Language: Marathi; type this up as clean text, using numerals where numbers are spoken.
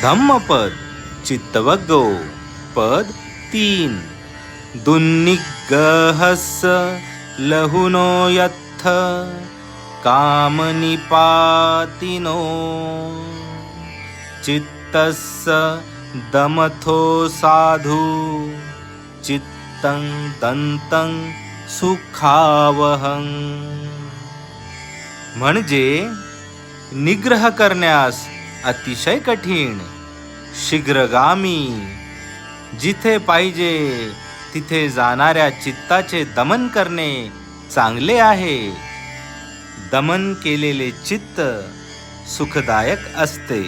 धम्मपद चित्तवग्गो पद 3 दुन्निग्रहस्स लहुनो यत्थ कामनिपातिनो चित्तस्य दमथो साधु चित्तं दंतं सुखावहं. म्हणजे निग्रह करण्यास अतिशय कठीण, शीघ्रगामी, जिथे पाहिजे तिथे जाणाऱ्या चित्ताचे दमन करणे चांगले आहे. दमन केलेले चित्त सुखदायक असते.